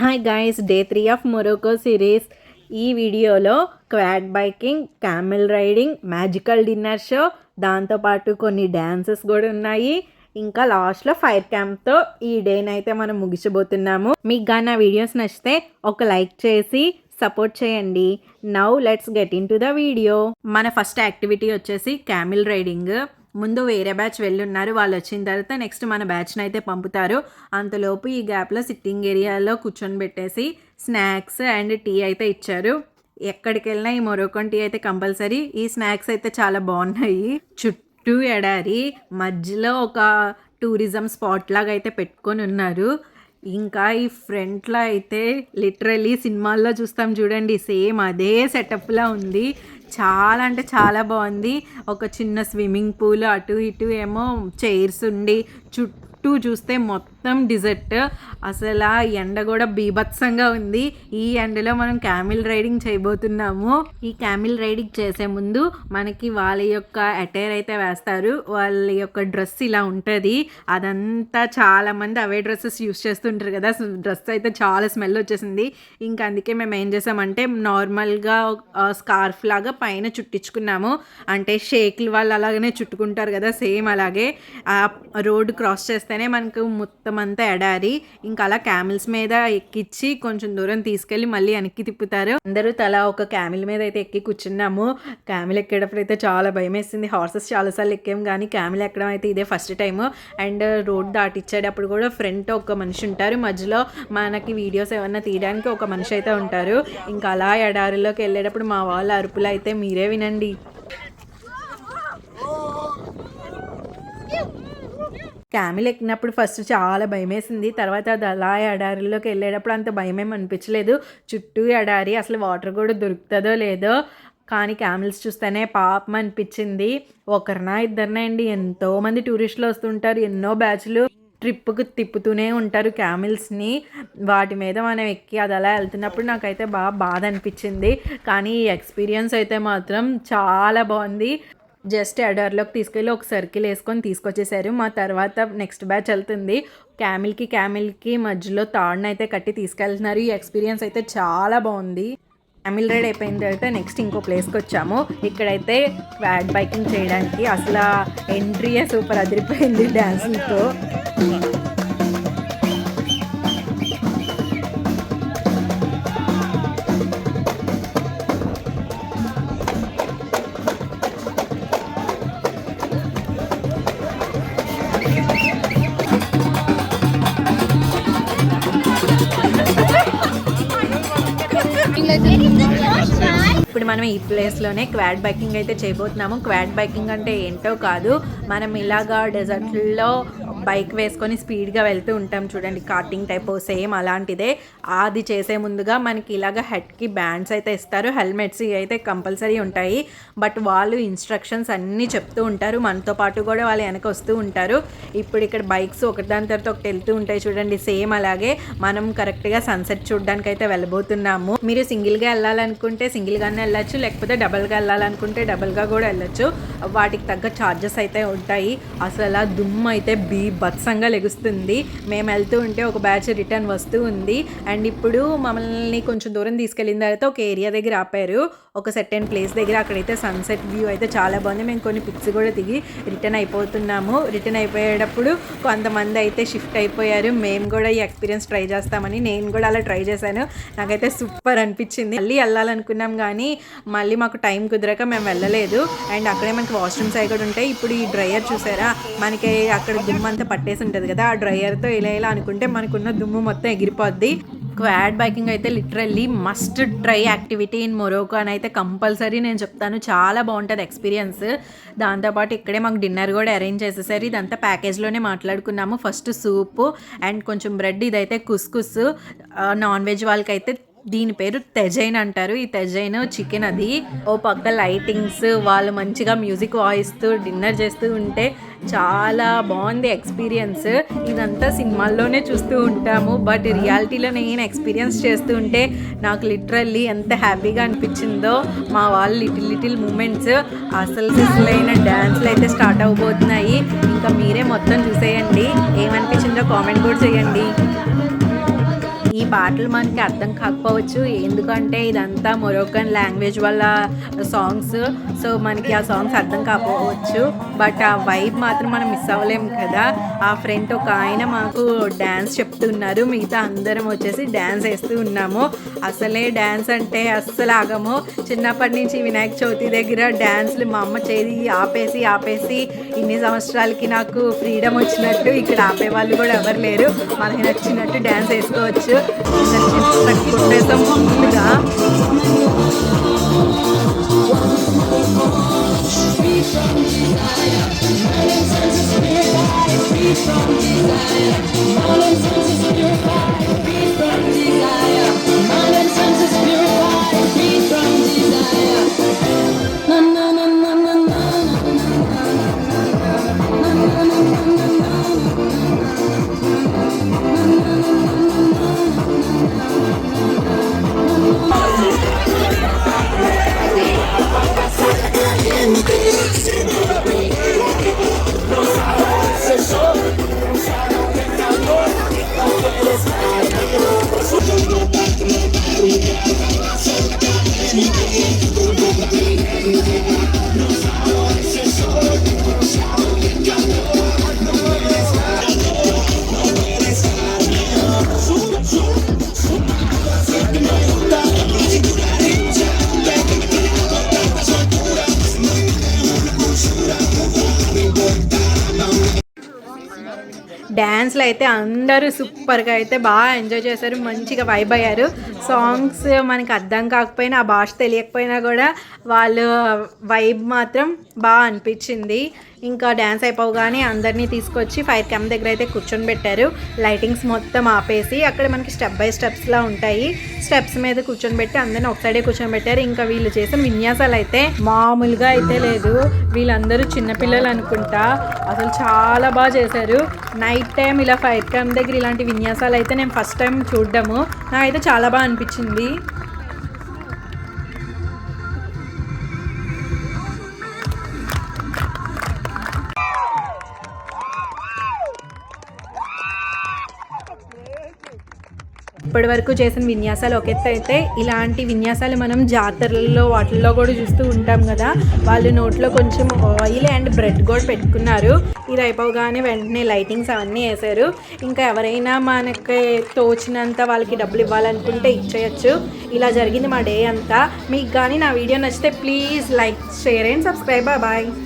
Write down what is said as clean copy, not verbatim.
Hi guys, day 3 of Morocco series. ఈ వీడియోలో quad biking, camel riding, magical dinner show, దాంతోపాటు కొన్ని dances కూడా ఉన్నాయి. ఇంకా లాస్ట్లో ఫైర్ క్యాంప్తో ఈ డేనైతే మనం ముగిసిపోతున్నాము. మీకు కానీ నా వీడియోస్ నచ్చితే ఒక లైక్ చేసి సపోర్ట్ చేయండి. Now let's get in to the video. మన ఫస్ట్ యాక్టివిటీ వచ్చేసి క్యామెల్ రైడింగ్. ముందు వేరే బ్యాచ్ వెళ్ళున్నారు, వాళ్ళు వచ్చిన తర్వాత నెక్స్ట్ మన బ్యాచ్ని అయితే పంపుతారు. అంతలోపు ఈ గ్యాప్లో సిట్టింగ్ ఏరియాలో కూర్చొని పెట్టేసి స్నాక్స్ అండ్ టీ అయితే ఇచ్చారు. ఎక్కడికి వెళ్ళినా ఈ మొరోకన్ టీ అయితే కంపల్సరీ. ఈ స్నాక్స్ అయితే చాలా బాగున్నాయి. చుట్టూ ఎడారి, మధ్యలో ఒక టూరిజం స్పాట్ లాగా అయితే పెట్టుకొని ఉన్నారు. ఇంకా ఈ ఫ్రంట్లో అయితే లిటరల్లీ సినిమాల్లో చూస్తాం చూడండి, సేమ్ అదే సెటప్లా ఉంది. చాలా అంటే చాలా బాగుంది. ఒక చిన్న స్విమ్మింగ్ పూల్, అటు ఇటు ఏమో చైర్స్ ఉండి, చుట్టూ చూస్తే మొత్తం డిజర్ట్. అసలు ఆ ఎండ కూడా బీభత్సంగా ఉంది. ఈ ఎండలో మనం క్యామిల్ రైడింగ్ చేయబోతున్నాము. ఈ క్యామిల్ రైడింగ్ చేసే ముందు మనకి వాళ్ళ యొక్క అటైర్ అయితే వేస్తారు. వాళ్ళ యొక్క డ్రెస్ ఇలా ఉంటుంది. అదంతా చాలామంది అవే డ్రెస్సెస్ యూస్ చేస్తుంటారు కదా. డ్రెస్ అయితే చాలా స్మెల్ వచ్చేసింది. ఇంకా అందుకే మేము ఏం చేసామంటే నార్మల్గా స్కార్ఫ్ లాగా పైన చుట్టించుకున్నాము. అంటే షేక్లు వాళ్ళు అలాగనే చుట్టుకుంటారు కదా, సేమ్ అలాగే. ఆ రోడ్ క్రాస్ చేస్తేనే మనకు మొత్తం అంతా ఎడారి. ఇంకా అలా క్యామిల్స్ మీద ఎక్కించి కొంచెం దూరం తీసుకెళ్ళి మళ్ళీ వెనక్కి తిప్పుతారు. అందరూ తలా ఒక క్యామిల్ మీద అయితే ఎక్కి కూర్చున్నాము. క్యామిల్ ఎక్కేటప్పుడు అయితే చాలా భయం వేసింది. హార్సెస్ చాలాసార్లు ఎక్కాము కానీ క్యామిల్ ఎక్కడం అయితే ఇదే ఫస్ట్ టైము. అండ్ రోడ్ దాటిచ్చేటప్పుడు కూడా ఫ్రంట్ ఒక మనిషి ఉంటారు, మధ్యలో మనకి వీడియోస్ ఏమన్నా తీయడానికి ఒక మనిషి అయితే ఉంటారు. ఇంకా అలా ఎడారిలోకి వెళ్ళేటప్పుడు మా వాళ్ళ అరుపులు అయితే మీరే వినండి. క్యామిల్ ఎక్కినప్పుడు ఫస్ట్ చాలా భయం వేసింది. తర్వాత అది అలా ఎడారిలోకి వెళ్ళేటప్పుడు అంత భయమేమి అనిపించలేదు. చుట్టూ ఎడారి, అసలు వాటర్ కూడా దొరుకుతుందో లేదో. కానీ క్యామిల్స్ చూస్తేనే పాపం అనిపించింది. ఒకరినా ఇద్దరినా అండి, ఎంతోమంది టూరిస్టులు వస్తుంటారు. ఎన్నో బ్యాచ్లు ట్రిప్కి తిప్పుతూనే ఉంటారు క్యామిల్స్ని. వాటి మీద మనం ఎక్కి అది అలా వెళ్తున్నప్పుడు నాకైతే బాధ అనిపించింది. కానీ ఈ ఎక్స్పీరియన్స్ అయితే మాత్రం చాలా బాగుంది. జస్ట్ ఎడార్లోకి తీసుకెళ్ళి ఒక సర్కిల్ వేసుకొని తీసుకొచ్చేసారు. మా తర్వాత నెక్స్ట్ బ్యాచ్ వెళ్తుంది. క్యామిల్కి మధ్యలో తాడును అయితే కట్టి తీసుకెళ్తున్నారు. ఈ ఎక్స్పీరియన్స్ అయితే చాలా బాగుంది. క్యామిల్ రైడ్ అయిపోయిన తర్వాత నెక్స్ట్ ఇంకో ప్లేస్కి వచ్చాము. ఇక్కడైతే క్వాడ్ బైకింగ్ చేయడానికి అసలు ఎంట్రీయే సూపర్ అదిరిపోయింది డ్యాన్సులతో. ఇప్పుడు మనం ఈ ప్లేస్లోనే క్వాడ్ బైకింగ్ అయితే చేయబోతున్నాము. క్వాడ్ బైకింగ్ అంటే ఏంటో కాదు, మనం ఇలాగా డెజర్ట్లో బైక్ వేసుకొని స్పీడ్గా వెళ్తూ ఉంటాం చూడండి, కార్టింగ్ టైప్, సేమ్ అలాంటిదే. అది చేసే ముందుగా మనకి ఇలాగ హెడ్కి బ్యాండ్స్ అయితే ఇస్తారు. హెల్మెట్స్ అయితే కంపల్సరీ ఉంటాయి. బట్ వాళ్ళు ఇన్స్ట్రక్షన్స్ అన్నీ చెప్తూ ఉంటారు. మనతో పాటు కూడా వాళ్ళు వెనక వస్తూ ఉంటారు. ఇప్పుడు ఇక్కడ బైక్స్ ఒకటిదాని తర్వాత ఒకటి వెళ్తూ ఉంటాయి చూడండి, సేమ్ అలాగే. మనం కరెక్ట్గా సన్సెట్ చూడడానికి అయితే వెళ్ళబోతున్నాము. మీరు సింగిల్గా వెళ్ళాలనుకుంటే సింగిల్గానే వెళ్ళచ్చు, లేకపోతే డబల్గా వెళ్ళాలనుకుంటే డబల్గా కూడా వెళ్ళచ్చు. వాటికి తగ్గ ఛార్జెస్ అయితే ఉంటాయి. అసలు ఆ దుమ్ము అయితే బీభత్సంగా లెగుస్తుంది. మేము వెళ్తూ ఉంటే ఒక బ్యాచ్ రిటర్న్ వస్తూ ఉంది. అండ్ ఇప్పుడు మమ్మల్ని కొంచెం దూరం తీసుకెళ్ళిన తర్వాత ఒక ఏరియా దగ్గర ఆపారు, ఒక సెర్టైన్ ప్లేస్ దగ్గర. అక్కడైతే సన్సెట్ వ్యూ అయితే చాలా బాగుంది. మేము కొన్ని పిక్స్ కూడా దిగి రిటర్న్ అయిపోతున్నాము. రిటర్న్ అయిపోయేటప్పుడు కొంతమంది అయితే షిఫ్ట్ అయిపోయారు. మేము కూడా ఈ ఎక్స్పీరియన్స్ ట్రై చేస్తామని నేను కూడా అలా ట్రై చేశాను. నాకైతే సూపర్ అనిపించింది. మళ్ళీ వెళ్ళాలనుకున్నాం కానీ మళ్ళీ మాకు టైం కుదరక మేము వెళ్ళలేదు. అండ్ అక్కడే మనకి వాష్రూమ్స్ అవి కూడా ఉంటాయి. ఇప్పుడు ఈ డ్రైయర్ చూసారా, మనకి అక్కడ దుమ్ము అంతా పట్టేసి ఉంటుంది కదా, ఆ డ్రైయర్తో ఇలా అనుకుంటే మనకున్న దుమ్ము మొత్తం ఎగిరిపోద్ది. క్వాడ్ బైకింగ్ అయితే literally must try activity in Morocco అని అయితే కంపల్సరీ నేను చెప్తాను. చాలా బాగుంటుంది ఎక్స్పీరియన్స్. దాంతోపాటు ఇక్కడే మాకు డిన్నర్ కూడా అరేంజ్ చేసేసారు. ఇదంతా ప్యాకేజ్లోనే మాట్లాడుకున్నాము. ఫస్ట్ సూపు అండ్ కొంచెం బ్రెడ్, ఇదైతే కుస్కుస్. నాన్ వెజ్ వాళ్ళకైతే దీని పేరు తెజైన్ అంటారు. ఈ తెజైన్ చికెన్. అది ఓ పక్క లైటింగ్స్, వాళ్ళు మంచిగా మ్యూజిక్ వాయిస్తూ డిన్నర్ చేస్తూ ఉంటే చాలా బాగుంది ఎక్స్పీరియన్స్. ఇదంతా సినిమాల్లోనే చూస్తూ ఉంటాము, బట్ రియాలిటీలో నేను ఎక్స్పీరియన్స్ చేస్తూ ఉంటే నాకు లిటరల్లీ ఎంత హ్యాపీగా అనిపించిందో. మా వాళ్ళు లిటిల్ మూమెంట్స్, అసలైన డ్యాన్స్లు అయితే స్టార్ట్ అవబోతున్నాయి. ఇంకా మీరే మొత్తం చూసేయండి. ఏమనిపించిందో కామెంట్ కూడా చేయండి. ఈ పాటలు మనకి అర్థం కాకపోవచ్చు, ఎందుకంటే ఇదంతా మొరోకన్ లాంగ్వేజ్ వల్ల సాంగ్స్. సో మనకి ఆ సాంగ్స్ అర్థం కాకపోవచ్చు, బట్ ఆ వైబ్ మాత్రం మనం మిస్ అవ్వలేము కదా. ఆ ఫ్రెండ్ ఒక ఆయన మాకు డ్యాన్స్ చెప్తున్నారు, మిగతా అందరం వచ్చేసి డ్యాన్స్ వేస్తూ ఉన్నాము. అసలే డ్యాన్స్ అంటే అస్సలు ఆగము. చిన్నప్పటి నుంచి వినాయక చవితి దగ్గర డ్యాన్స్లు మా అమ్మ చేది ఆపేసి ఇన్ని సంవత్సరాలకి నాకు ఫ్రీడమ్ వచ్చినట్టు ఇక్కడ ఆపే వాళ్ళు కూడా ఎవరు లేరు. మనకి నచ్చినట్టు డ్యాన్స్ వేసుకోవచ్చు. కొట్టేసాం ఫుల్గా. డ్యాన్స్లో అయితే అందరూ సూపర్గా అయితే బాగా ఎంజాయ్ చేశారు, మంచిగా వైబ్ అయ్యారు. సాంగ్స్ మనకి అర్థం కాకపోయినా, ఆ భాష తెలియకపోయినా కూడా వాళ్ళు వైబ్ మాత్రం బాగా అనిపించింది. ఇంకా డ్యాన్స్ అయిపోగానే అందరినీ తీసుకొచ్చి ఫైర్ క్యాంప్ దగ్గర అయితే కూర్చొని పెట్టారు. లైటింగ్స్ మొత్తం ఆపేసి అక్కడ మనకి స్టెప్ బై స్టెప్స్లా ఉంటాయి, స్టెప్స్ మీద కూర్చొని పెట్టి అందరినీ ఒక సైడే కూర్చొని పెట్టారు. ఇంకా వీళ్ళు చేసే విన్యాసాలు అయితే మామూలుగా అయితే లేదు. వీళ్ళందరూ చిన్నపిల్లలు అనుకుంటా, అసలు చాలా బాగా చేశారు. నైట్ టైం ఇలా ఫైర్ క్యాంప్ దగ్గర ఇలాంటి విన్యాసాలు అయితే నేను ఫస్ట్ టైం చూడడము, నాకైతే చాలా బాగా అనిపించింది. ఇప్పటి వరకు చేసిన విన్యాసాలు ఒక ఎత్తు అయితే, ఇలాంటి విన్యాసాలు మనం జాతరల్లో వాటిల్లో కూడా చూస్తూ ఉంటాం కదా. వాళ్ళు నోట్లో కొంచెం ఆయిల్ అండ్ బ్రెడ్ కూడా పెట్టుకున్నారు. ఇది అయిపోగానే వెంటనే లైటింగ్స్ అవన్నీ వేశారు. ఇంకా ఎవరైనా మనకి తోచినంత వాళ్ళకి డబ్బులు ఇవ్వాలనుకుంటే ఇచ్చేయచ్చు. ఇలా జరిగింది మా డే అంతా. మీకు కానీ నా వీడియో నచ్చితే please like, share and subscribe. Bye.